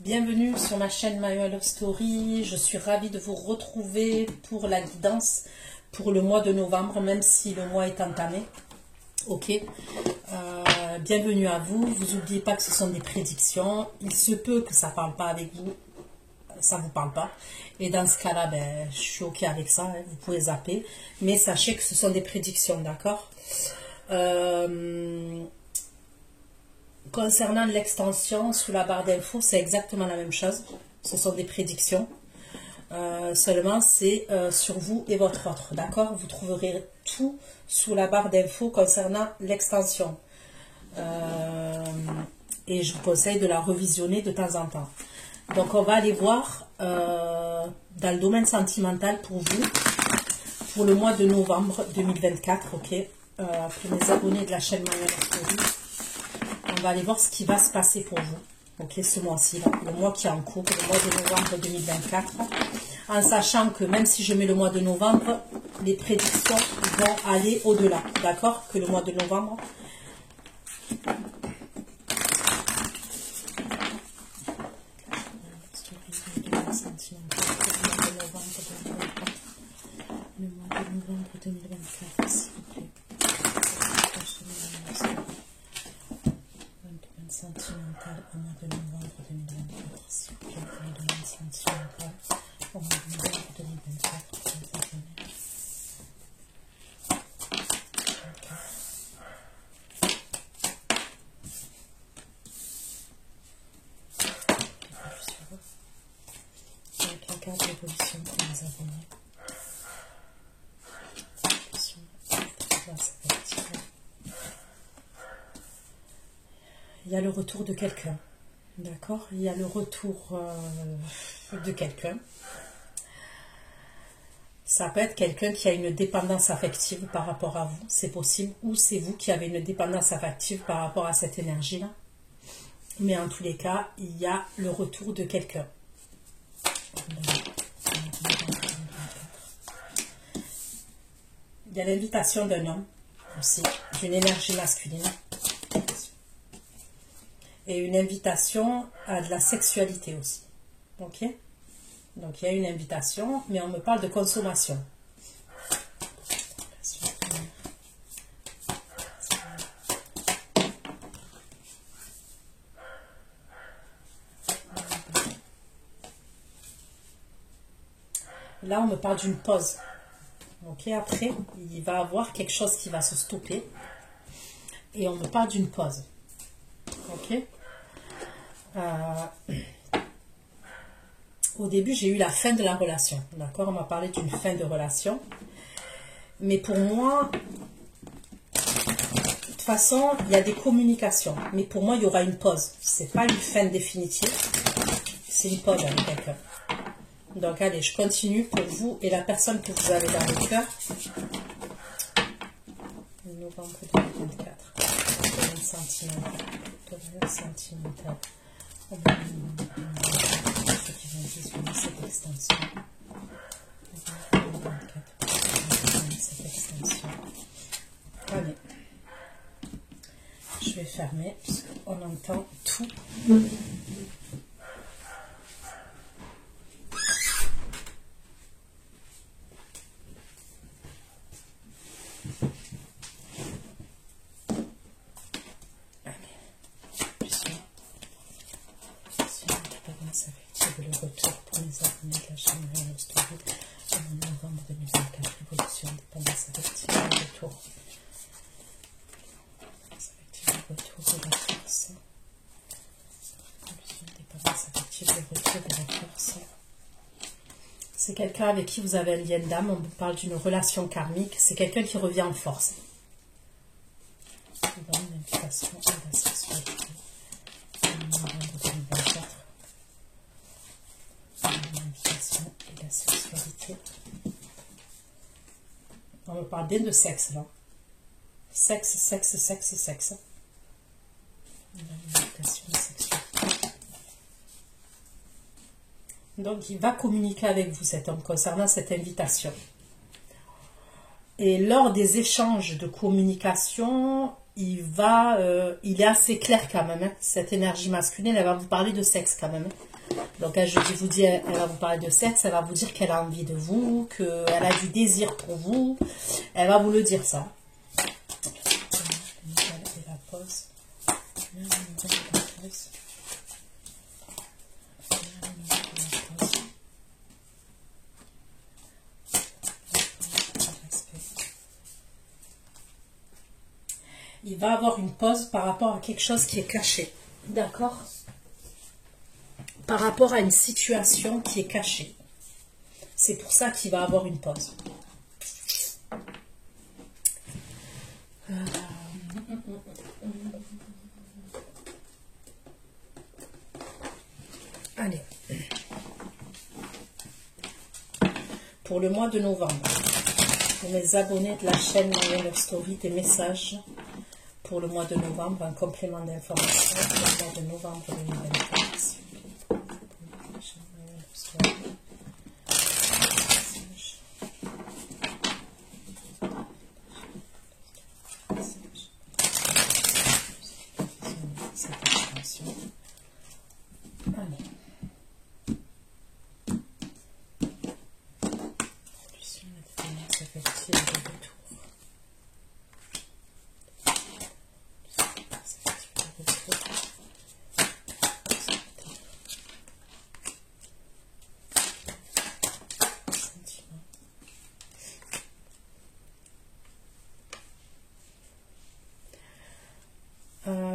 Bienvenue sur ma chaîne My Love Story. Je suis ravie de vous retrouver pour la guidance pour le mois de novembre, même si le mois est entamé. Ok, bienvenue à vous. Vous n'oubliez pas que ce sont des prédictions. Il se peut que ça ne parle pas avec vous, ça ne vous parle pas. Et dans ce cas-là, ben, je suis ok avec ça, hein, vous pouvez zapper. Mais sachez que ce sont des prédictions, d'accord? Concernant l'extension, sous la barre d'infos, c'est exactement la même chose. Ce sont des prédictions. Seulement, c'est sur vous et votre autre, d'accord? Vous trouverez tout sous la barre d'infos concernant l'extension. Et je vous conseille de la revisionner de temps en temps. Donc, on va aller voir dans le domaine sentimental pour vous, pour le mois de novembre 2024, ok? Pour mes abonnés de la chaîne My Love Story. On va aller voir ce qui va se passer pour vous, ok, ce mois-ci, le mois qui est en cours, le mois de novembre 2024, en sachant que même si je mets le mois de novembre, les prédictions vont aller au-delà, d'accord, que le mois de novembre. Le mois de novembre 2024, s'il vous plaît. Sentimental au mois de novembre 2024, s'il vous plaît, le domaine sentimental au mois de novembre 2024, avec la carte d'évolution pour les abonnés. Il y a le retour de quelqu'un, d'accord? Il y a le retour de quelqu'un. Ça peut être quelqu'un qui a une dépendance affective par rapport à vous, c'est possible, ou c'est vous qui avez une dépendance affective par rapport à cette énergie-là. Mais en tous les cas, il y a le retour de quelqu'un. Il y a l'invitation d'un homme aussi, d'une énergie masculine. Et une invitation à de la sexualité aussi. Ok? Donc il y a une invitation, mais on me parle de consommation. Là, on me parle d'une pause. Ok? Après, il va y avoir quelque chose qui va se stopper. Et on me parle d'une pause. Ok? Au début, j'ai eu la fin de la relation. D'accord? On m'a parlé d'une fin de relation. Mais pour moi, de toute façon, il y a des communications. Mais pour moi, il y aura une pause. Ce n'est pas une fin définitive. C'est une pause avec quelqu'un. Donc, allez, je continue pour vous et la personne que vous avez dans le cœur. Novembre 2024. Domaine sentimental. Domaine sentimental. Ceux qui vont visionner cette extension. Cette extension. Allez. Je vais fermer puisqu'on entend tout. Le retour pour les abonnés de la chaîne My Love Story en novembre 2024, évolution, dépendance affective, le retour. Le retour de la force. Évolution, dépendance affective, le retour de la force. C'est quelqu'un avec qui vous avez un lien d'âme, on vous parle d'une relation karmique, c'est quelqu'un qui revient en force. Une invitation à la sexualité. En novembre 2024. L'invitation et la sexualité. On me parle bien de sexe là. Sexe, sexe, sexe, sexe. L'invitation et la sexualité. Donc il va communiquer avec vous cet homme concernant cette invitation. Et lors des échanges de communication, il est assez clair quand même. Hein. Cette énergie masculine, elle va vous parler de sexe quand même. Hein. Donc quand je vous dis, elle va vous parler de sexe, elle va vous dire qu'elle a envie de vous, qu'elle a du désir pour vous. Elle va vous le dire ça. La pause. Il va avoir une pause par rapport à quelque chose qui est caché. D'accord? Par rapport à une situation qui est cachée. C'est pour ça qu'il va avoir une pause. Allez. Pour le mois de novembre, pour mes abonnés de la chaîne Marianne Love Story, des messages pour le mois de novembre, un complément d'information pour le mois de novembre 2024.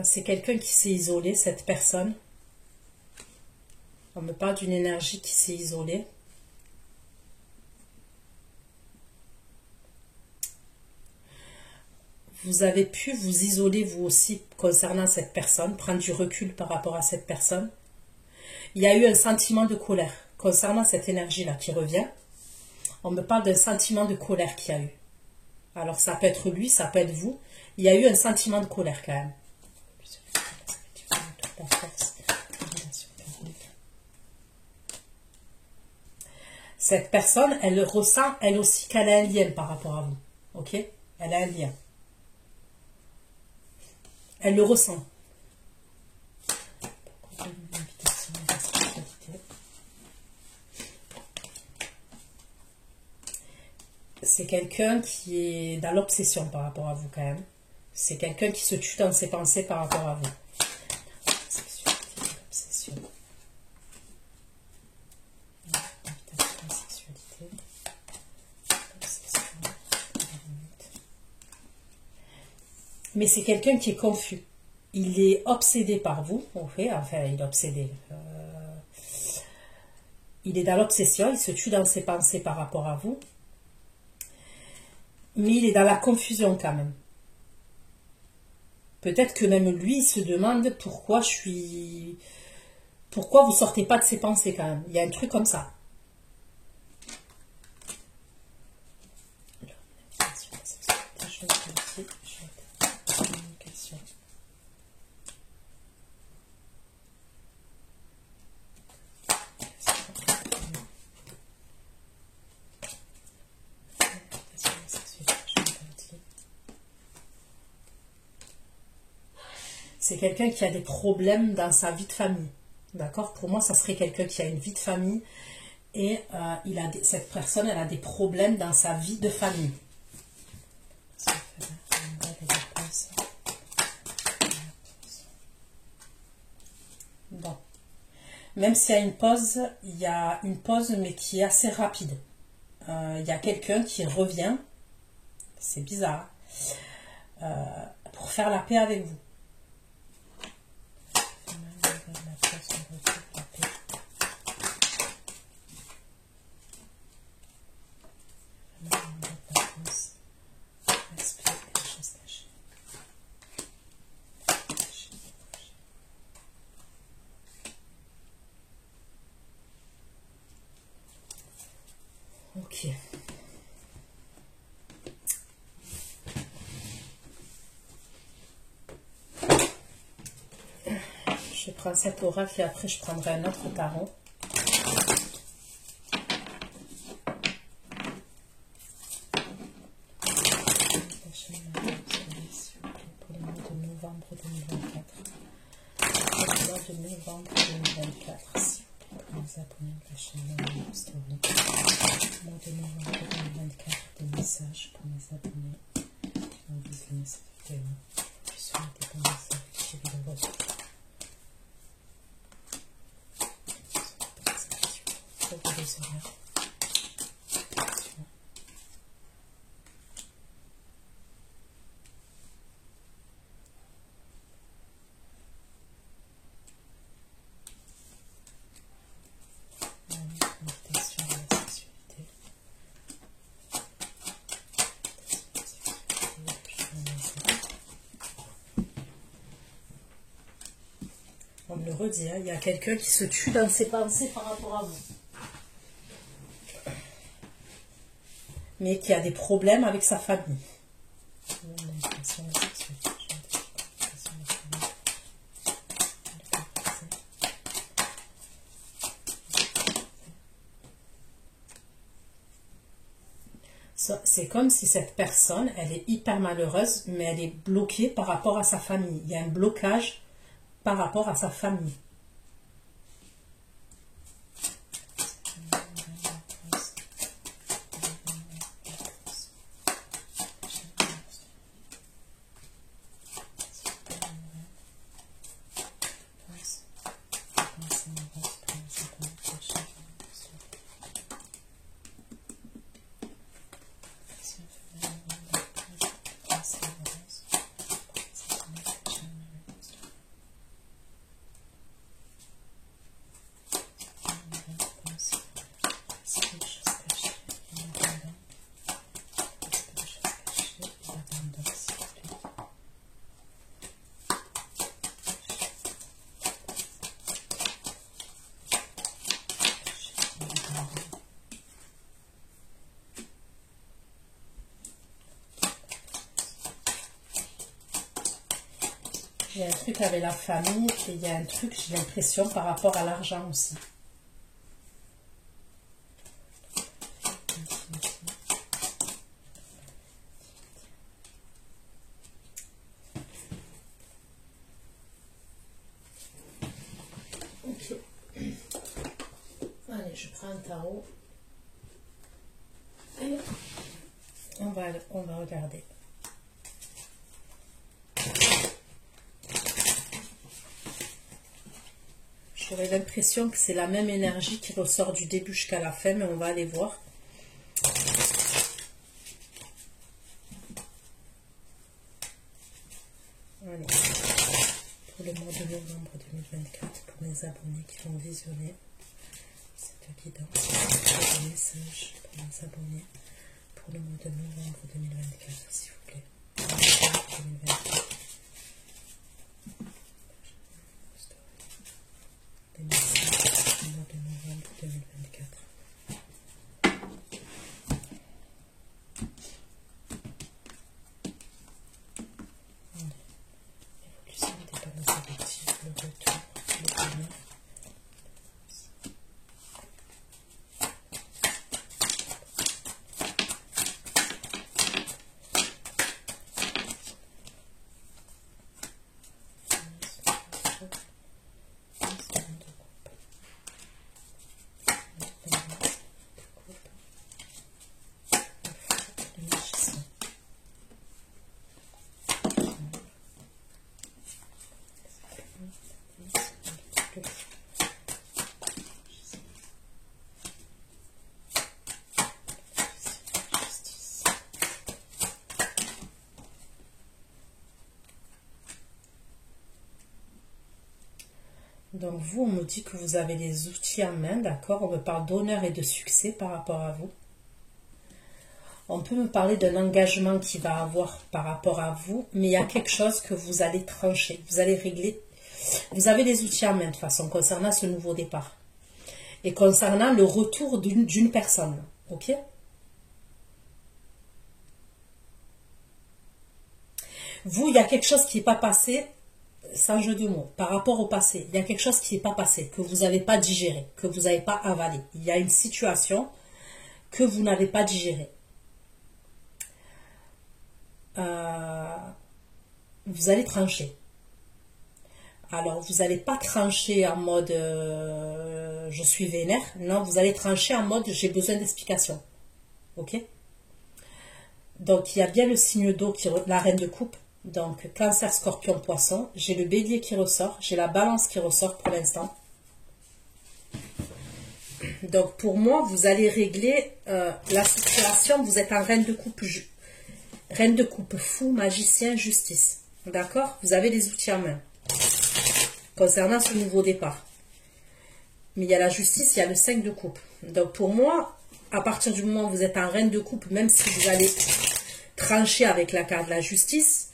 C'est quelqu'un qui s'est isolé, cette personne. On me parle d'une énergie qui s'est isolée. Vous avez pu vous isoler vous aussi concernant cette personne, prendre du recul par rapport à cette personne. Il y a eu un sentiment de colère concernant cette énergie-là qui revient. On me parle d'un sentiment de colère qu'il y a eu. Alors ça peut être lui, ça peut être vous. Il y a eu un sentiment de colère quand même. Cette personne, elle ressent elle aussi qu'elle a un lien par rapport à vous. Ok? Elle a un lien. Elle le ressent. C'est quelqu'un qui est dans l'obsession par rapport à vous quand même. C'est quelqu'un qui se tue dans ses pensées par rapport à vous. Mais c'est quelqu'un qui est confus. Il est obsédé par vous. Enfin, il est obsédé. Il est dans l'obsession. Il se tue dans ses pensées par rapport à vous. Mais il est dans la confusion quand même. Peut-être que même lui, il se demande pourquoi pourquoi vous ne sortez pas de ses pensées quand même. Il y a un truc comme ça. C'est quelqu'un qui a des problèmes dans sa vie de famille. D'accord? Pour moi, ça serait quelqu'un qui a une vie de famille et cette personne, elle a des problèmes dans sa vie de famille. Bon. Même s'il y a une pause, il y a une pause mais qui est assez rapide. Il y a quelqu'un qui revient, c'est bizarre, pour faire la paix avec vous. Ok. Je prends cet oracle et après je prendrai un autre tarot. Pour le mois de novembre 2024. Pour le mois de novembre 2024, s'il vous plaît. abonnés de la chaîne Story. Mois de novembre 2024, des messages pour mes abonnés qui ont visionné cette vidéo. Je souhaite des bons messages qui suivent le retour. Pour vous les horaires. On me le redit, hein, il y a quelqu'un qui se tue dans ses pensées par rapport à vous. Mais qui a des problèmes avec sa famille. C'est comme si cette personne, elle est hyper malheureuse, mais elle est bloquée par rapport à sa famille. Il y a un blocage par rapport à sa famille. Il y a un truc avec la famille et il y a un truc, j'ai l'impression, par rapport à l'argent aussi. Ok. Allez, je prends un tarot. Et on va regarder. J'aurais l'impression que c'est la même énergie qui ressort du début jusqu'à la fin, mais on va aller voir. Allez. Pour le mois de novembre 2024, pour mes abonnés qui vont visionner cette guidance, des messages pour mes abonnés pour le mois de novembre 2024, s'il vous plaît. 2024. Des messages pour le mois de novembre 2024. Évolution des panneaux objectifs, le retour, le bonheur. Donc vous, on me dit que vous avez les outils en main, d'accord? On me parle d'honneur et de succès par rapport à vous. On peut me parler d'un engagement qui va avoir par rapport à vous, mais il y a quelque chose que vous allez trancher, vous allez régler. Vous avez les outils en main de toute façon concernant ce nouveau départ. Et concernant le retour d'une personne, ok? Vous, il y a quelque chose qui n'est pas passé, sans jeu de mots, par rapport au passé. Il y a quelque chose qui n'est pas passé, que vous n'avez pas digéré, que vous n'avez pas avalé. Il y a une situation que vous n'avez pas digérée. Vous allez trancher. Alors, vous n'allez pas trancher en mode je suis vénère. Non, vous allez trancher en mode j'ai besoin d'explications. Ok? Donc, il y a bien le signe d'eau, la reine de coupe. Donc, Cancer, Scorpion, Poisson. J'ai le Bélier qui ressort. J'ai la Balance qui ressort pour l'instant. Donc, pour moi, vous allez régler la situation. Vous êtes en reine de coupe. Reine de coupe, fou, magicien, justice. D'accord? Vous avez les outils en main. Concernant ce nouveau départ. Mais il y a la justice, il y a le 5 de coupe. Donc, pour moi, à partir du moment où vous êtes en reine de coupe, même si vous allez trancher avec la carte de la justice,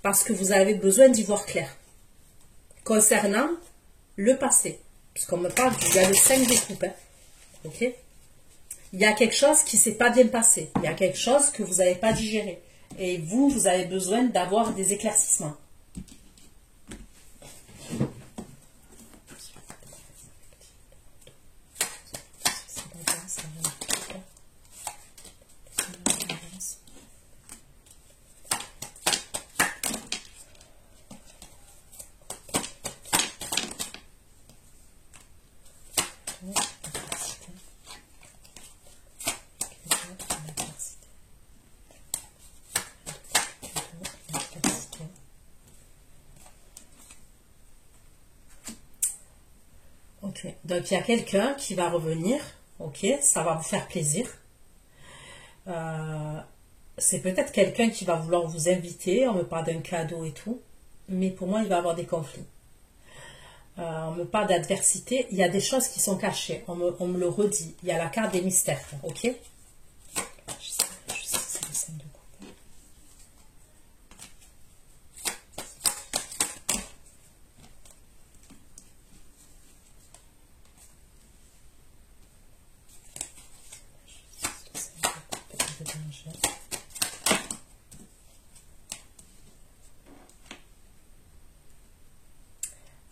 parce que vous avez besoin d'y voir clair. Concernant le passé, puisqu'on me parle, il y a le 5 de coupe. Hein, ok? Il y a quelque chose qui ne s'est pas bien passé. Il y a quelque chose que vous n'avez pas digéré. Et vous, vous avez besoin d'avoir des éclaircissements. Ok, donc il y a quelqu'un qui va revenir, ok, ça va vous faire plaisir. C'est peut-être quelqu'un qui va vouloir vous inviter, on me parle d'un cadeau et tout, mais pour moi il va y avoir des conflits. On me parle d'adversité, il y a des choses qui sont cachées, on me le redit, il y a la carte des mystères, ok.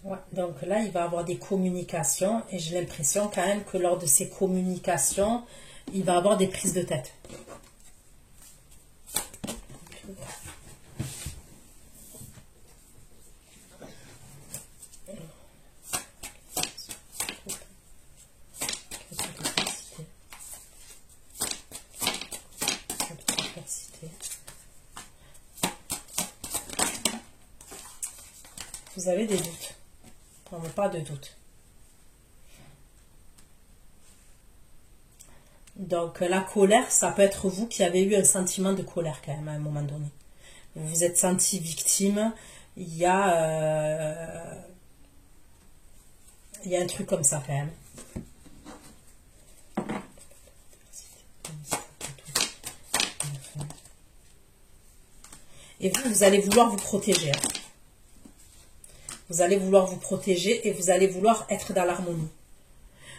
Ouais, donc là, il va y avoir des communications et j'ai l'impression quand même que lors de ces communications, il va y avoir des prises de tête. Vous avez des doutes. On n'a pas de doute. Donc la colère, ça peut être vous qui avez eu un sentiment de colère quand même à un moment donné. Vous vous êtes senti victime. Il y a un truc comme ça quand même. Et vous allez vouloir vous protéger. Hein. Vous allez vouloir vous protéger et vous allez vouloir être dans l'harmonie.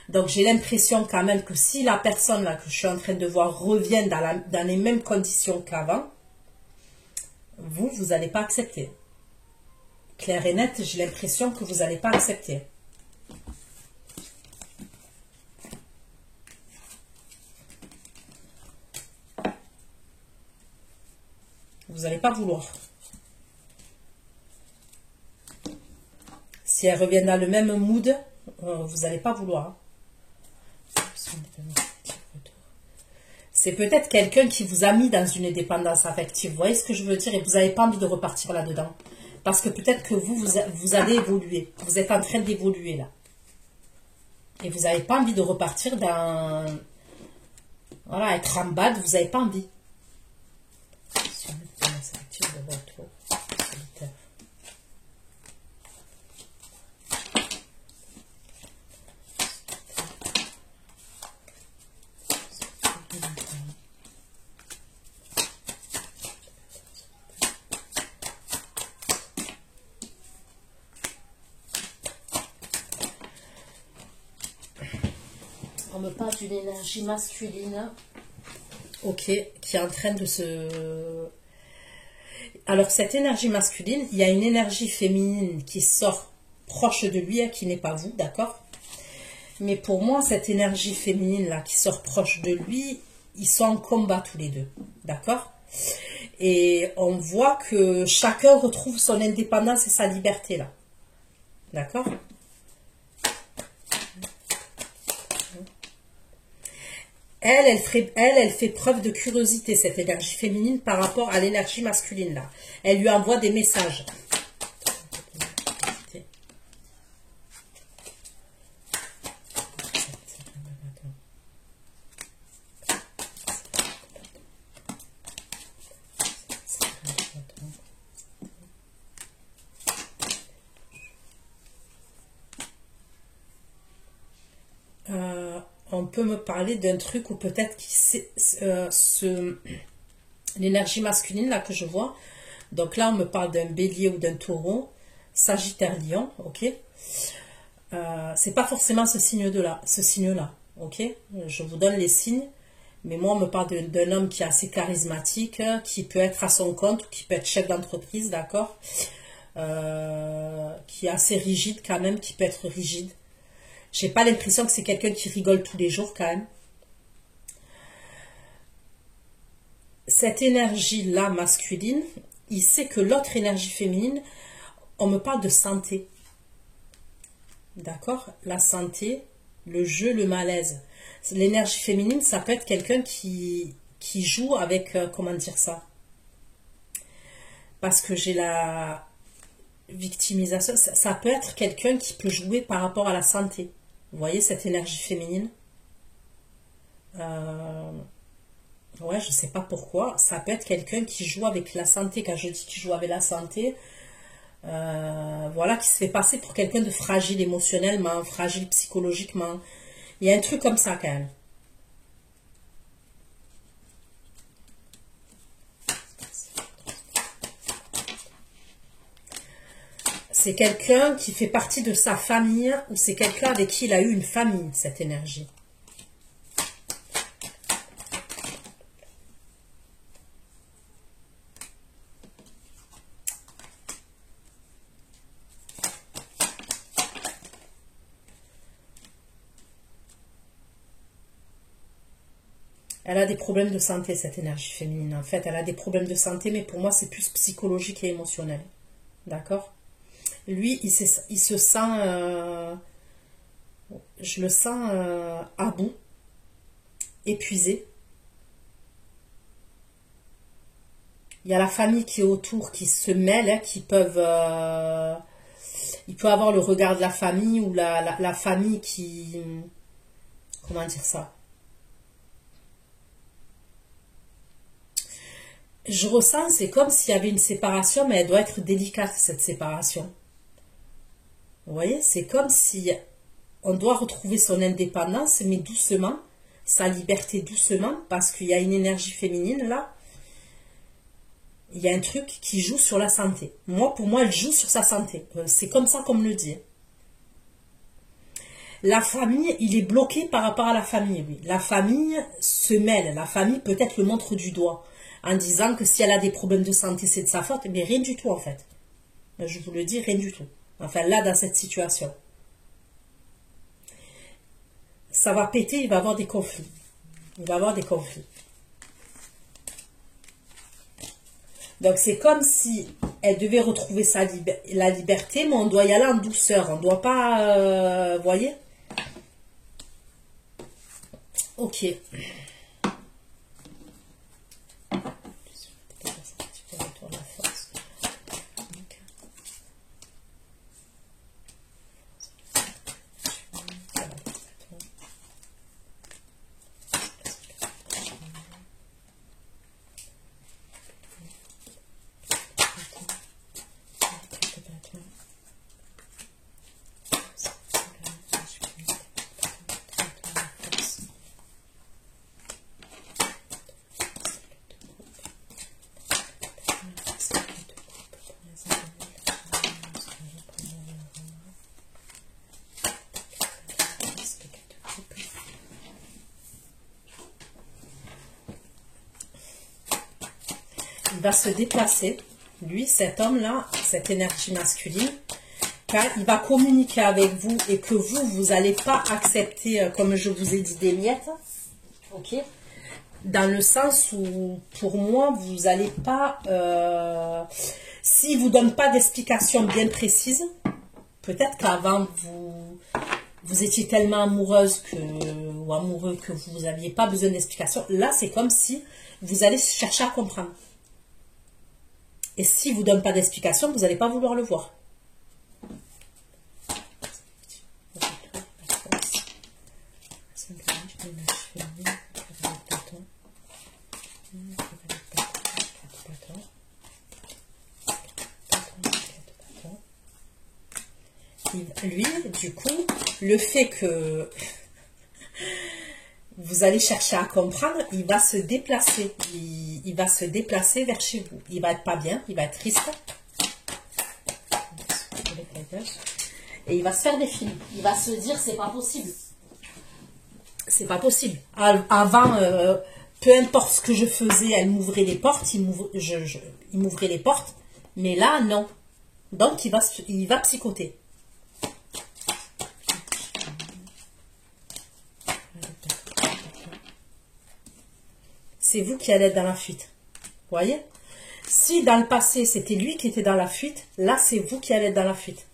Donc, j'ai l'impression quand même que si la personne là que je suis en train de voir revient dans les mêmes conditions qu'avant, vous n'allez pas accepter. Clair et net, j'ai l'impression que vous n'allez pas accepter. Vous n'allez pas vouloir. Si elle revient dans le même mood, vous n'allez pas vouloir. C'est peut-être quelqu'un qui vous a mis dans une dépendance affective. Vous voyez ce que je veux dire? Et vous n'avez pas envie de repartir là-dedans. Parce que peut-être que vous allez évoluer. Vous êtes en train d'évoluer là. Et vous n'avez pas envie de repartir dans... Voilà, être en bad, vous n'avez pas envie. On me parle d'une énergie masculine, ok, qui est en train de se... Alors, cette énergie masculine, il y a une énergie féminine qui sort proche de lui, qui n'est pas vous, d'accord? Mais pour moi, cette énergie féminine-là qui sort proche de lui, ils sont en combat tous les deux, d'accord? Et on voit que chacun retrouve son indépendance et sa liberté, là. D'accord? elle fait preuve de curiosité, cette énergie féminine, par rapport à l'énergie masculine, là. Elle lui envoie des messages. On peut me parler d'un truc où peut-être l'énergie masculine là que je vois. Donc là, on me parle d'un bélier ou d'un taureau, sagittaire, lion, ok. C'est pas forcément ce signe-là, ok. Je vous donne les signes, mais moi, on me parle d'un homme qui est assez charismatique, qui peut être à son compte, ou qui peut être chef d'entreprise, d'accord. Qui est assez rigide quand même, qui peut être rigide. J'ai pas l'impression que c'est quelqu'un qui rigole tous les jours quand même. Cette énergie-là masculine, il sait que l'autre énergie féminine, on me parle de santé. D'accord? La santé, le jeu, le malaise. L'énergie féminine, ça peut être quelqu'un qui joue avec, comment dire ça? Parce que j'ai la victimisation. Ça peut être quelqu'un qui peut jouer par rapport à la santé. Vous voyez cette énergie féminine? Ouais, je sais pas pourquoi. Ça peut être quelqu'un qui joue avec la santé. Quand je dis qu'il joue avec la santé, voilà, qui se fait passer pour quelqu'un de fragile émotionnellement, fragile psychologiquement. Il y a un truc comme ça quand même. C'est quelqu'un qui fait partie de sa famille ou c'est quelqu'un avec qui il a eu une famille, cette énergie. Elle a des problèmes de santé, cette énergie féminine. En fait, elle a des problèmes de santé, mais pour moi, c'est plus psychologique et émotionnel. D'accord? Lui, il se sent, je le sens à bout, épuisé. Il y a la famille qui est autour, qui se mêle, hein, qui peuvent... il peut avoir le regard de la famille ou la famille qui... Comment dire ça? Je ressens, c'est comme s'il y avait une séparation, mais elle doit être délicate, cette séparation. Vous voyez, c'est comme si on doit retrouver son indépendance, mais doucement, sa liberté doucement, parce qu'il y a une énergie féminine là. Il y a un truc qui joue sur la santé. Pour moi, elle joue sur sa santé. C'est comme ça qu'on me le dit. La famille, il est bloqué par rapport à la famille, lui. La famille se mêle. La famille peut-être le montre du doigt en disant que si elle a des problèmes de santé, c'est de sa faute. Mais rien du tout, en fait. Je vous le dis, rien du tout. Enfin, là, dans cette situation. Ça va péter, il va y avoir des conflits. Il va y avoir des conflits. Donc, c'est comme si elle devait retrouver la liberté, mais on doit y aller en douceur. On ne doit pas... voyez? Ok. Il va se déplacer, lui, cet homme-là, cette énergie masculine, quand il va communiquer avec vous et que vous n'allez pas accepter, comme je vous ai dit, des miettes, ok? Dans le sens où, pour moi, vous n'allez pas, s'il ne vous donne pas d'explication bien précise, peut-être qu'avant, vous étiez tellement amoureuse que, ou amoureux que vous n'aviez pas besoin d'explication, là, c'est comme si vous allez chercher à comprendre. Et s'il ne vous donne pas d'explication, vous n'allez pas vouloir le voir. Lui, du coup, le fait que vous allez chercher à comprendre, il va se déplacer. Il va se déplacer vers chez vous. Il va être pas bien, il va être triste. Et il va se faire des films. Il va se dire, c'est pas possible. C'est pas possible. Avant, peu importe ce que je faisais, elle m'ouvrait les portes, il m'ouvrait les portes. Mais là, non. Donc, il va psychoter. C'est vous qui allez être dans la fuite. Vous voyez? Si dans le passé, c'était lui qui était dans la fuite, là, c'est vous qui allez être dans la fuite.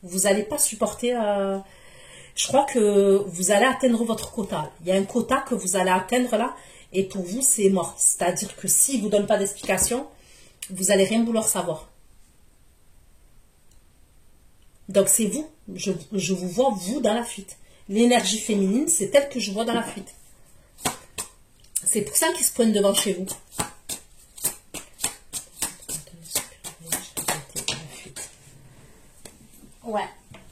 Vous n'allez pas supporter... Je crois que vous allez atteindre votre quota. Il y a un quota que vous allez atteindre là, et pour vous, c'est mort. C'est-à-dire que s'il ne vous donne pas d'explication, vous n'allez rien vouloir savoir. Donc, c'est vous. Je vous vois, vous, dans la fuite. L'énergie féminine, c'est elle que je vois dans la fuite. C'est pour ça qu'il se pointe devant chez vous. Ouais.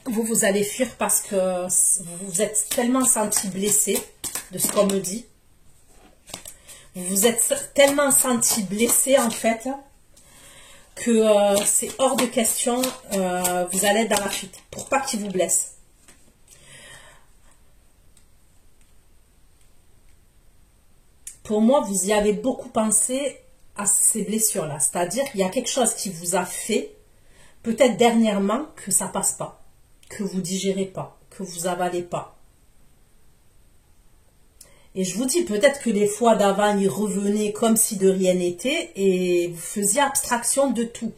Vous allez fuir parce que vous vous êtes tellement senti blessé de ce qu'on me dit. Vous vous êtes tellement senti blessé en fait que c'est hors de question. Vous allez être dans la fuite pour pas qu'il vous blesse. Pour moi, vous y avez beaucoup pensé à ces blessures-là. C'est-à-dire qu'il y a quelque chose qui vous a fait, peut-être dernièrement, que ça passe pas, que vous digérez pas, que vous avalez pas. Et je vous dis, peut-être que les fois d'avant, il revenait comme si de rien n'était et vous faisiez abstraction de tout.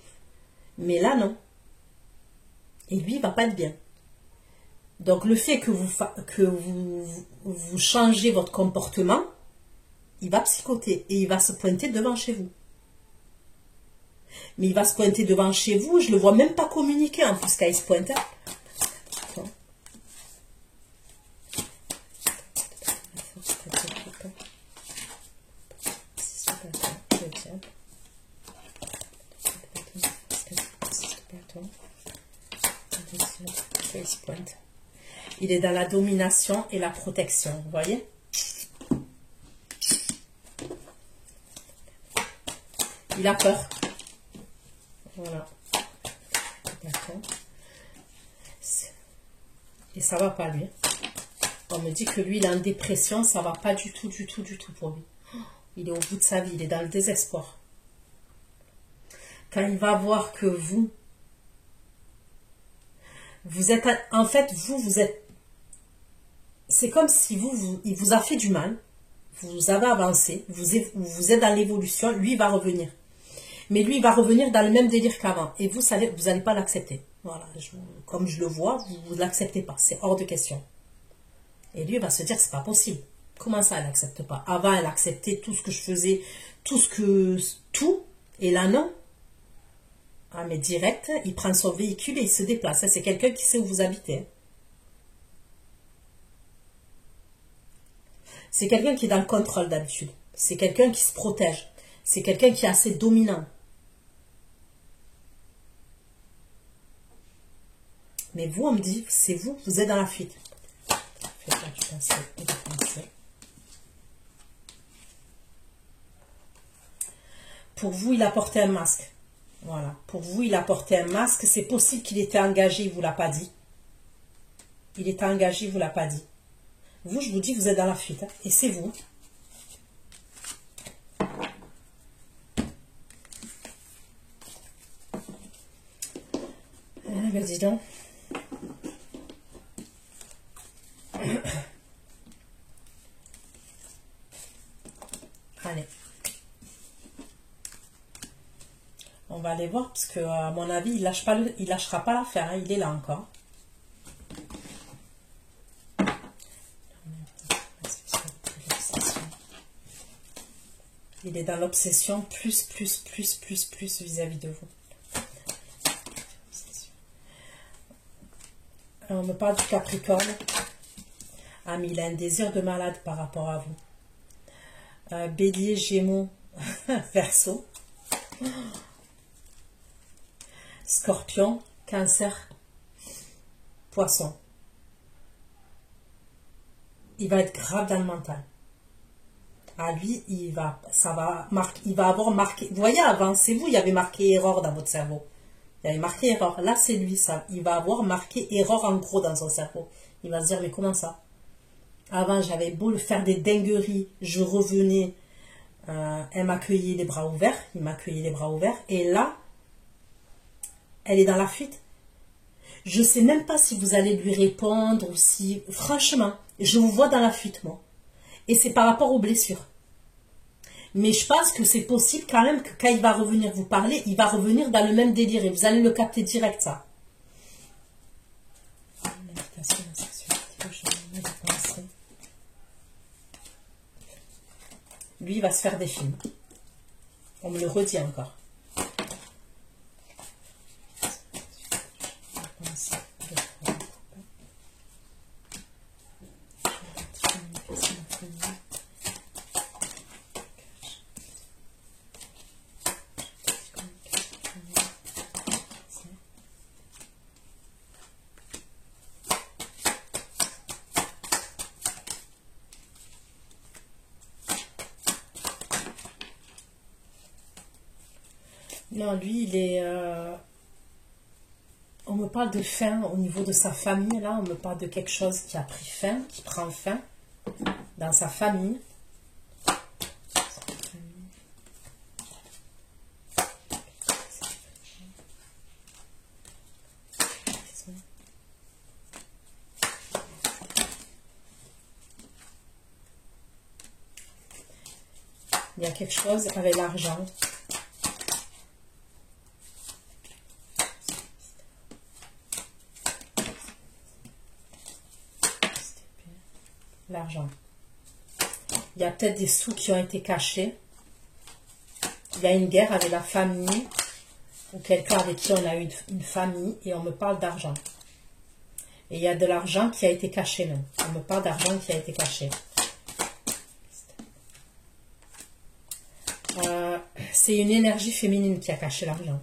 Mais là, non. Et lui, il va pas être bien. Donc, le fait que vous changez votre comportement, il va psychoter et il va se pointer devant chez vous. Mais il va se pointer devant chez vous, je ne le vois même pas communiquer en plus quand il se pointe. Il est dans la domination et la protection, vous voyez? Il a peur. Voilà. D'accord. Et ça va pas lui. On me dit que lui, il est en dépression, ça va pas du tout, du tout, du tout pour lui. Il est au bout de sa vie, il est dans le désespoir. Quand il va voir que vous êtes, en fait, vous êtes, c'est comme si il vous a fait du mal, vous avez avancé, vous êtes dans l'évolution, lui, il va revenir. Mais lui, il va revenir dans le même délire qu'avant. Et vous n'allez pas l'accepter. Voilà, comme je le vois, vous ne l'acceptez pas. C'est hors de question. Et lui, il va se dire, c'est pas possible. Comment ça, elle n'accepte pas? Avant, elle acceptait tout ce que je faisais, tout. Et là, non. Ah, mais direct, il prend son véhicule et il se déplace. C'est quelqu'un qui sait où vous habitez. C'est quelqu'un qui est dans le contrôle d'habitude. C'est quelqu'un qui se protège. C'est quelqu'un qui est assez dominant. Mais vous, on me dit, c'est vous, vous êtes dans la fuite. Pour vous, il a porté un masque. Voilà. Pour vous, il a porté un masque. C'est possible qu'il était engagé, il ne vous l'a pas dit. Il était engagé, il ne vous l'a pas dit. Vous, je vous dis, vous êtes dans la fuite. Hein, et c'est vous. Ben dis donc. Allez. On va aller voir parce que à mon avis, il lâchera pas l'affaire. Hein, il est là encore. Il est dans l'obsession plus vis-à-vis de vous. On me parle du Capricorne. Ah, mais il a un désir de malade par rapport à vous. Bélier, Gémeaux, Verseau. Scorpion, Cancer, Poisson. Il va être grave dans le mental. À lui, il va avoir marqué. Vous voyez, avant, c'est vous, il y avait marqué erreur dans votre cerveau. Il y avait marqué erreur. Là, c'est lui, ça. Il va avoir marqué erreur en gros dans son cerveau. Il va se dire, mais comment ça? Avant, j'avais beau le faire des dingueries, je revenais, elle m'accueillait les bras ouverts, il m'accueillait les bras ouverts, et là, elle est dans la fuite. Je ne sais même pas si vous allez lui répondre ou si, franchement, je vous vois dans la fuite, moi. Et c'est par rapport aux blessures. Mais je pense que c'est possible quand même que quand il va revenir vous parler, il va revenir dans le même délire et vous allez le capter direct, ça. Lui, il va se faire des films. On me le redit encore. Non, lui, il est... on me parle de fin au niveau de sa famille, là. On me parle de quelque chose qui a pris fin, qui prend fin dans sa famille. Il y a quelque chose avec l'argent. L'argent. Il y a peut-être des sous qui ont été cachés. Il y a une guerre avec la famille ou quelqu'un avec qui on a eu une famille et on me parle d'argent. Et il y a de l'argent qui a été caché même. On me parle d'argent qui a été caché. C'est une énergie féminine qui a caché l'argent.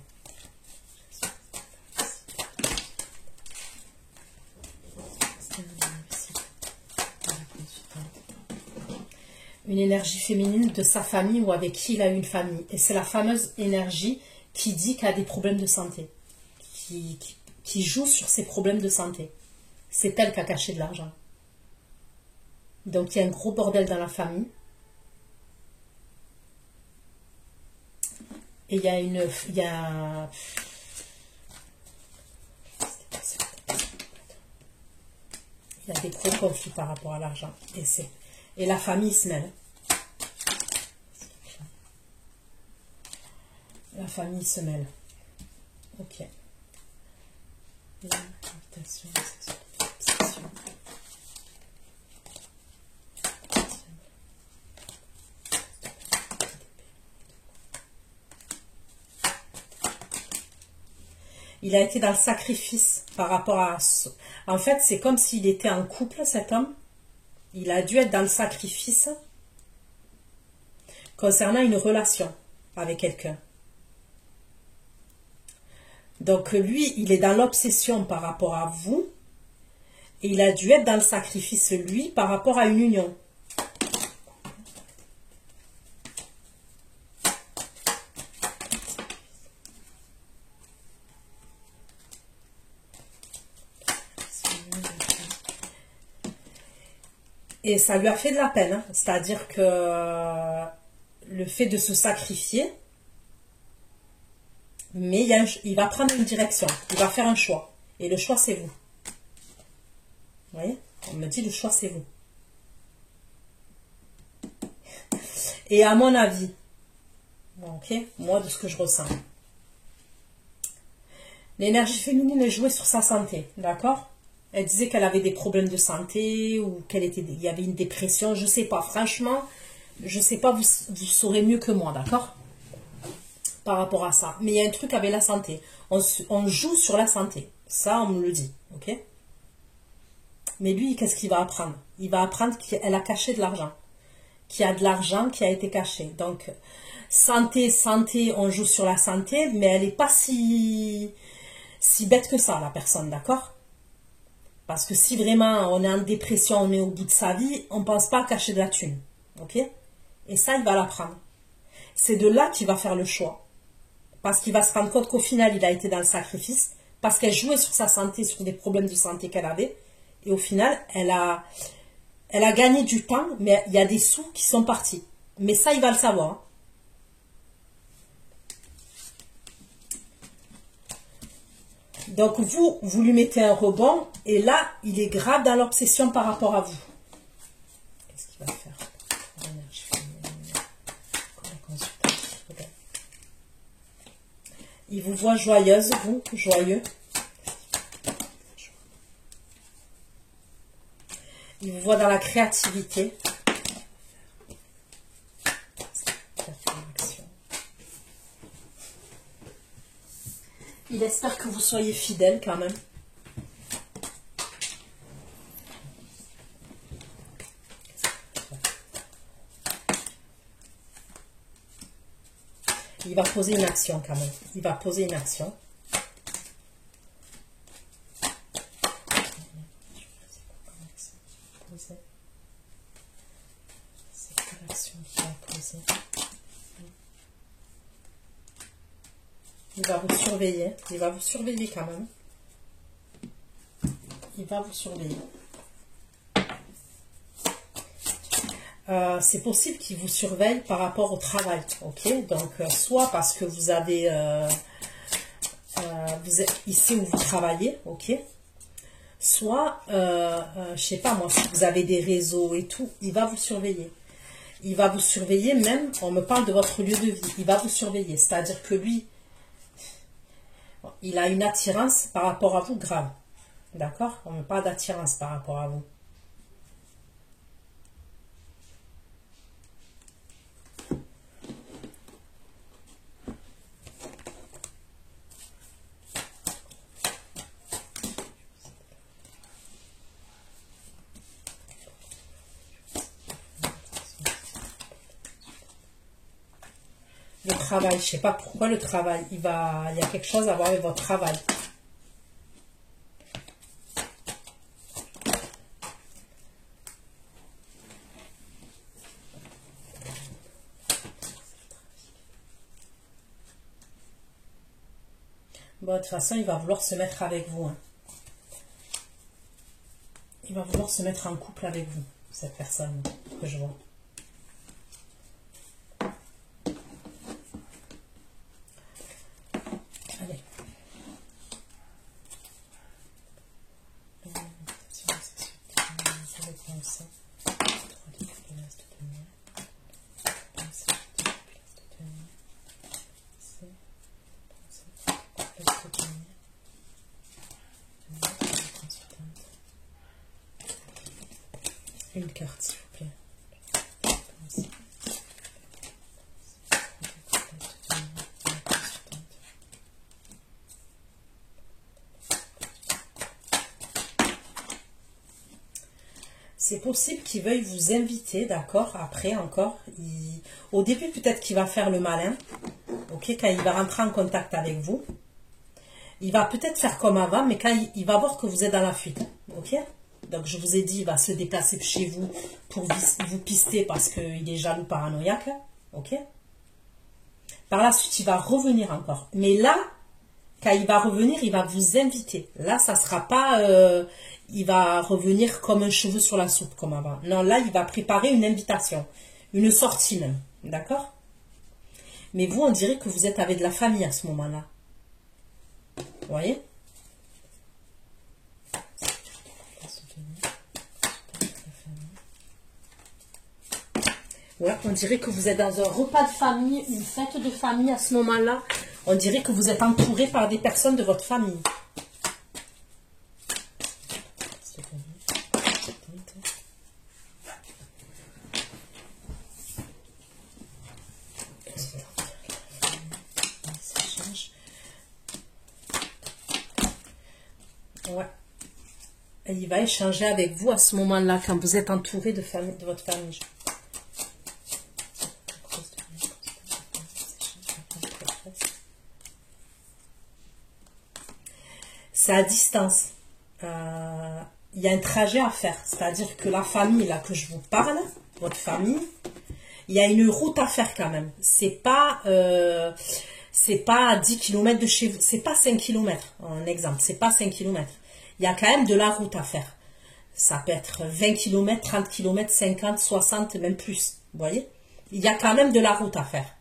Une énergie féminine de sa famille ou avec qui il a eu une famille. Et c'est la fameuse énergie qui dit qu'il a des problèmes de santé. Qui joue sur ses problèmes de santé. C'est elle qui a caché de l'argent. Donc il y a un gros bordel dans la famille. Et il y a une... Il y a des gros conflits par rapport à l'argent. Et la famille se mêle. La famille se mêle. Ok. L'invitation, obsession. Il a été dans le sacrifice par rapport à... En fait, c'est comme s'il était en couple, cet homme. Il a dû être dans le sacrifice concernant une relation avec quelqu'un. Donc lui, il est dans l'obsession par rapport à vous. Et il a dû être dans le sacrifice, lui, par rapport à une union. Et ça lui a fait de la peine. Hein. C'est-à-dire que le fait de se sacrifier, mais il va prendre une direction. Il va faire un choix. Et le choix, c'est vous. Vous voyez? On me dit le choix, c'est vous. Et à mon avis, ok, moi, de ce que je ressens, l'énergie féminine est jouée sur sa santé. D'accord? Elle disait qu'elle avait des problèmes de santé ou il y avait une dépression, je ne sais pas. Franchement, Je sais pas, vous saurez mieux que moi, d'accord? Par rapport à ça. Mais il y a un truc avec la santé. On joue sur la santé. Ça, on me le dit, ok? Mais lui, qu'est-ce qu'il va apprendre? Il va apprendre qu'elle a caché de l'argent. Qu'il y a de l'argent qui a été caché. Donc, santé, on joue sur la santé, mais elle n'est pas si bête que ça, la personne, d'accord? Parce que si vraiment on est en dépression, on est au bout de sa vie, on ne pense pas à cacher de la thune, ok? Et ça, il va l'apprendre. C'est de là qu'il va faire le choix. Parce qu'il va se rendre compte qu'au final, il a été dans le sacrifice, parce qu'elle jouait sur sa santé, sur des problèmes de santé qu'elle avait, et au final, elle a gagné du temps, mais il y a des sous qui sont partis. Mais ça, il va le savoir, hein. Donc, vous lui mettez un rebond, et là, il est grave dans l'obsession par rapport à vous. Qu'est-ce qu'il va faire? Il vous voit joyeuse, vous, joyeux. Il vous voit dans la créativité. Il espère que vous soyez fidèle quand même. Il va poser une action quand même. Il va poser une action. C'est quelle action qu'il va poser? Il va vous surveiller. Il va vous surveiller quand même. Il va vous surveiller. C'est possible qu'il vous surveille par rapport au travail, ok? Donc, soit parce que vous avez, vous êtes ici où vous travaillez, ok? Soit, je sais pas moi, si vous avez des réseaux et tout, il va vous surveiller. Il va vous surveiller même, on me parle de votre lieu de vie, il va vous surveiller. C'est-à-dire que lui, il a une attirance par rapport à vous grave, d'accord? On me parle d'attirance par rapport à vous. Le travail, je ne sais pas pourquoi le travail. Il y a quelque chose à voir avec votre travail. Bon, de toute façon, il va vouloir se mettre avec vous, hein. Il va vouloir se mettre en couple avec vous, cette personne que je vois. Allez. Une carte, s'il vous plaît. C'est possible qu'il veuille vous inviter, d'accord? Après, encore, au début, peut-être qu'il va faire le malin, ok? Quand il va rentrer en contact avec vous, il va peut-être faire comme avant, mais quand il va voir que vous êtes dans la fuite, ok? Donc, je vous ai dit, il va se déplacer chez vous pour vous pister parce qu'il est jaloux, paranoïaque, ok? Par la suite, il va revenir encore. Mais là, quand il va revenir, il va vous inviter. Là, ça ne sera pas... il va revenir comme un cheveu sur la soupe, comme avant. Non, là, il va préparer une invitation. Une sortie même. D'accord? Mais vous, on dirait que vous êtes avec de la famille à ce moment-là. Vous voyez? Ouais, on dirait que vous êtes dans un repas de famille, une fête de famille à ce moment-là. On dirait que vous êtes entouré par des personnes de votre famille. il va échanger avec vous à ce moment-là, quand vous êtes entouré de votre famille. C'est à distance. Il y a un trajet à faire. C'est-à-dire que la famille, là, que je vous parle, votre famille, il y a une route à faire quand même. C'est pas 10 km de chez vous. C'est pas 5 km, en exemple. C'est pas 5 km. Il y a quand même de la route à faire. Ça peut être 20 km, 30 km, 50, 60, même plus. Vous voyez? Il y a quand même de la route à faire.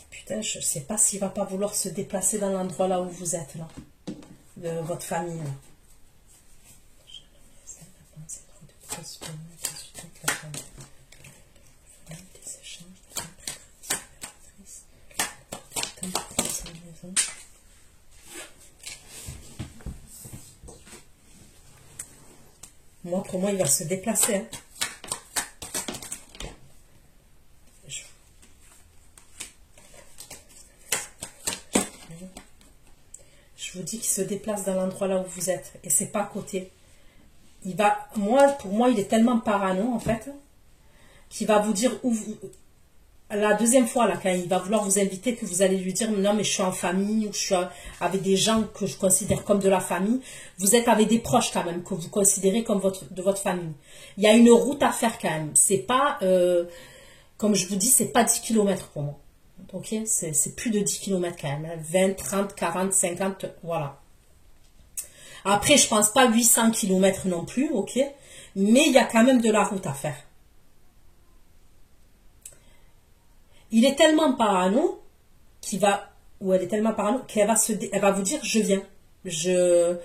Putain, je ne sais pas s'il ne va pas vouloir se déplacer dans l'endroit là où vous êtes, là. De votre famille, là. Moi, pour moi, il va se déplacer. Hein. Je vous dis qu'il se déplace dans l'endroit là où vous êtes. Et c'est pas à côté. Il va, pour moi, il est tellement parano, en fait, qu'il va vous dire où vous... La deuxième fois, là, quand il va vouloir vous inviter, que vous allez lui dire, non, mais je suis en famille, ou je suis avec des gens que je considère comme de la famille. Vous êtes avec des proches, quand même, que vous considérez comme de votre famille. Il y a une route à faire, quand même. C'est pas, comme je vous dis, c'est pas 10 km pour moi. Ok, c'est plus de 10 km quand même. Hein. 20, 30, 40, 50, voilà. Après, je pense pas 800 km non plus, ok. Mais il y a quand même de la route à faire. Il est tellement parano qu'il va, ou elle est tellement parano qu'elle va elle va vous dire, je viens. Je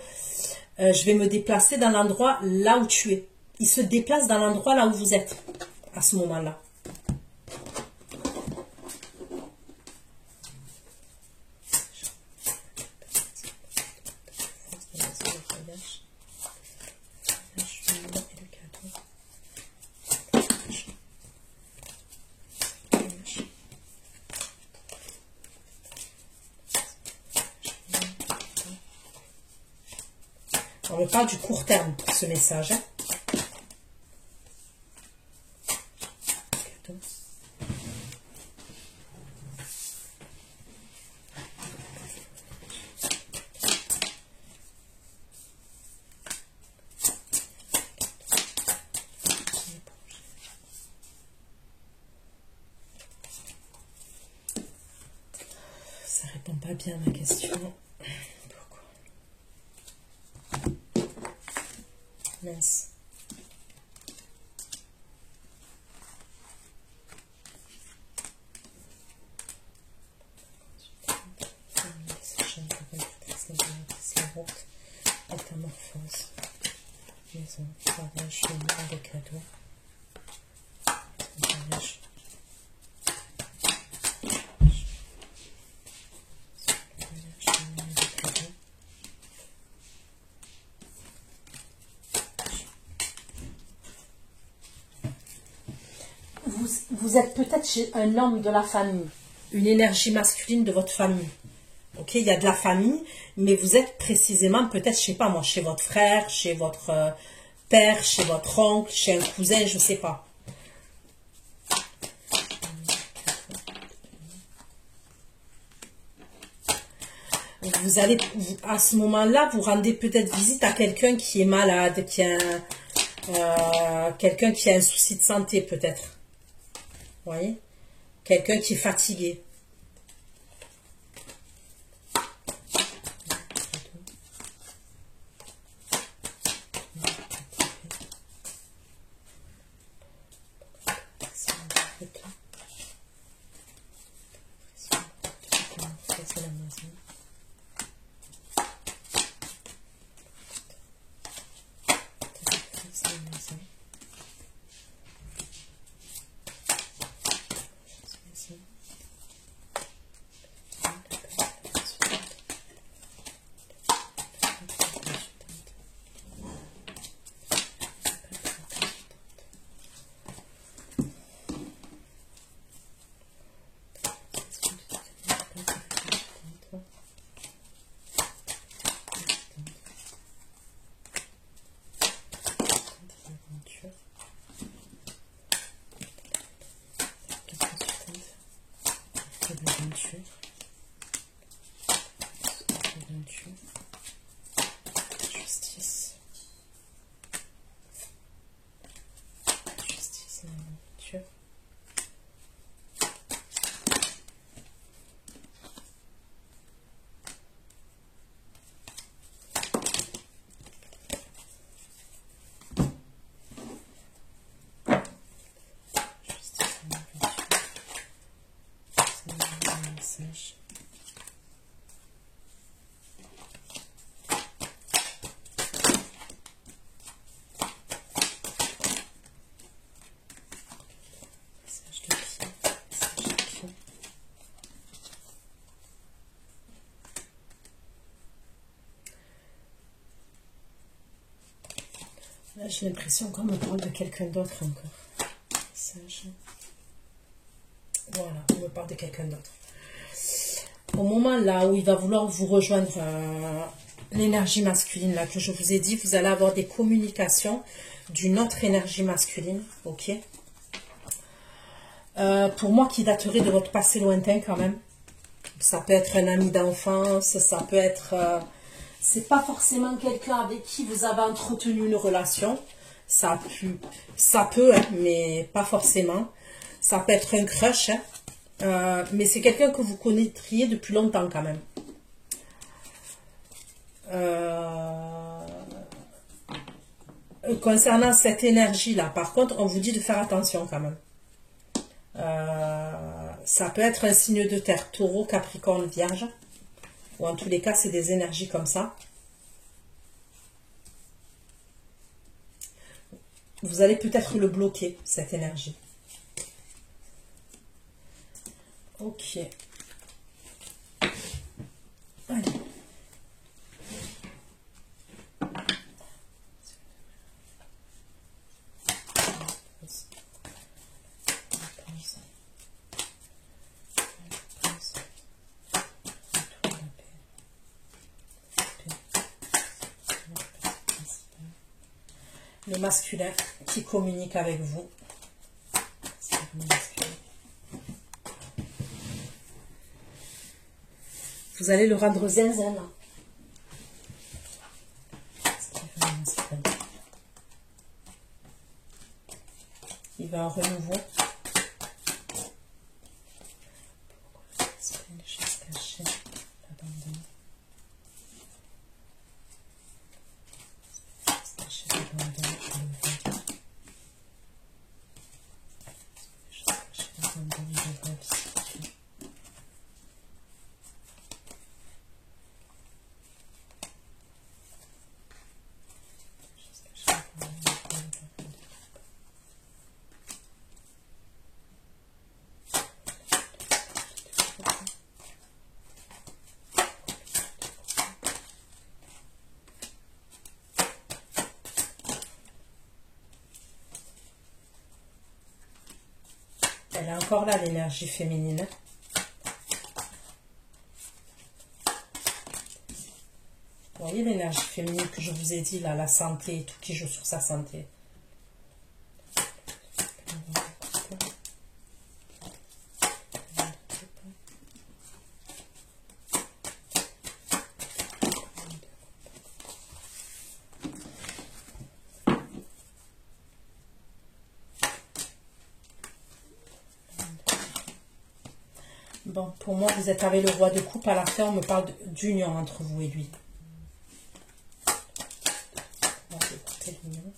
vais me déplacer dans l'endroit là où tu es. Il se déplace dans l'endroit là où vous êtes à ce moment-là. On me parle du court terme pour ce message. Hein. Ça répond pas bien à ma question. Mince. Métamorphose. Maison, travail, chemin, des cadeaux. Voyage. Vous êtes peut-être chez un homme de la famille, une énergie masculine de votre famille. Ok, il y a de la famille, mais vous êtes précisément peut-être, je sais pas moi, chez votre frère, chez votre père, chez votre oncle, chez un cousin, je sais pas. Vous allez, à ce moment-là, vous rendez peut-être visite à quelqu'un qui est malade, quelqu'un qui a un souci de santé peut-être. Vous voyez? Quelqu'un qui est fatigué. Justice. Justice, la nourriture. Là, j'ai l'impression qu'on me parle de quelqu'un d'autre encore. Voilà, on me parle de quelqu'un d'autre. Au moment là où il va vouloir vous rejoindre, l'énergie masculine là que je vous ai dit, vous allez avoir des communications d'une autre énergie masculine, ok. Pour moi, qui daterait de votre passé lointain quand même. Ça peut être un ami d'enfance, ça peut être... c'est pas forcément quelqu'un avec qui vous avez entretenu une relation. Ça peut, hein, mais pas forcément. Ça peut être un crush, hein. Mais c'est quelqu'un que vous connaîtriez depuis longtemps quand même. Concernant cette énergie-là, par contre, on vous dit de faire attention quand même. Ça peut être un signe de terre, taureau, capricorne, vierge. Ou en tous les cas, c'est des énergies comme ça. Vous allez peut-être le bloquer, cette énergie. Ok. Allez. Le masculin qui communique avec vous. Vous allez le rendre zinzin. Il va en renouveau. Les choses cachées, l'abandon. Elle est encore là, l'énergie féminine. Vous voyez l'énergie féminine que je vous ai dit, là, la santé, tout qui joue sur sa santé. Bon, pour moi, vous êtes avec le roi de coupe. À la fin, on me parle d'union entre vous et lui. On va écouter l'union.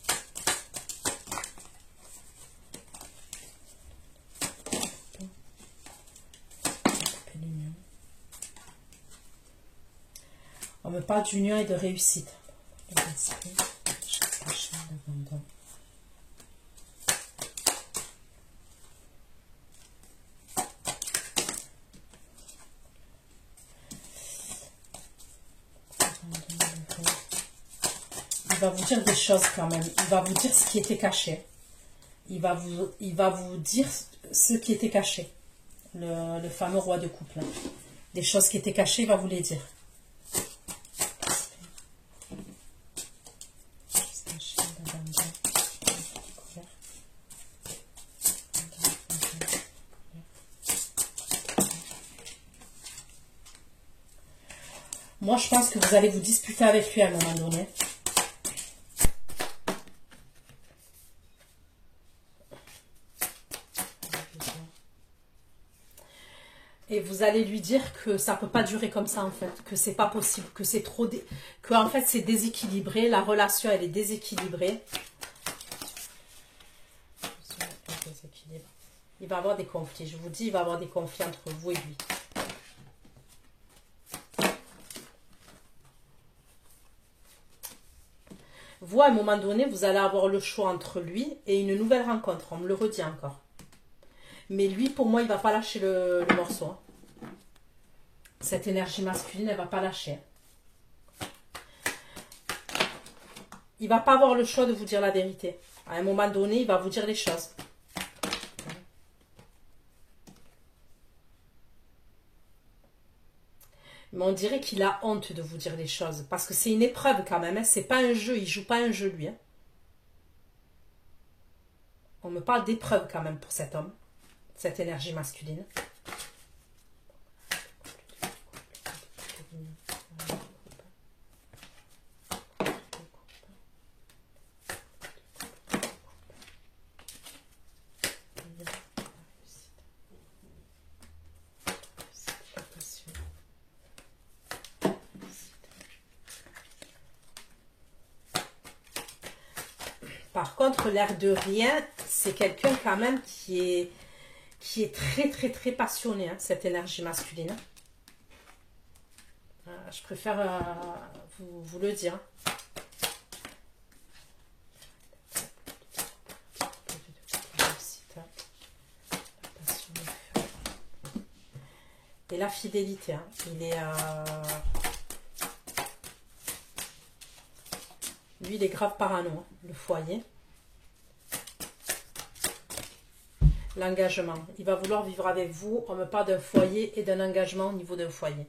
On me parle d'union et de réussite. Il va vous dire des choses quand même. Il va vous dire ce qui était caché. Il va vous dire ce qui était caché. Le fameux roi de coupe. Là. Des choses qui étaient cachées, il va vous les dire. Moi, je pense que vous allez vous disputer avec lui à un moment donné. Et vous allez lui dire que ça ne peut pas durer comme ça, en fait. Que c'est pas possible, que c'est trop... Que, en fait, c'est déséquilibré. La relation, elle est déséquilibrée. Il va avoir des conflits. Je vous dis, il va avoir des conflits entre vous et lui. Vous, à un moment donné, vous allez avoir le choix entre lui et une nouvelle rencontre. On me le redit encore. Mais lui, pour moi, il ne va pas lâcher le morceau. Hein. Cette énergie masculine, elle ne va pas lâcher. Il ne va pas avoir le choix de vous dire la vérité. À un moment donné, il va vous dire les choses. Mais on dirait qu'il a honte de vous dire les choses. Parce que c'est une épreuve quand même. Hein. C'est pas un jeu. Il ne joue pas un jeu, lui. Hein. On me parle d'épreuve quand même pour cet homme. Cette énergie masculine. Par contre, l'air de rien, c'est quelqu'un quand même qui est très passionné, hein, cette énergie masculine. Je préfère vous le dire. Et la fidélité, hein, il est... Lui, il est grave parano, hein, le foyer. L'engagement. Il va vouloir vivre avec vous. On me parle d'un foyer et d'un engagement au niveau d'un foyer.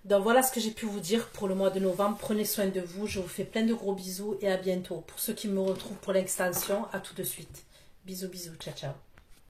Donc voilà ce que j'ai pu vous dire pour le mois de novembre. Prenez soin de vous. Je vous fais plein de gros bisous et à bientôt. Pour ceux qui me retrouvent pour l'extension, à tout de suite. Bisous, bisous. Ciao, ciao.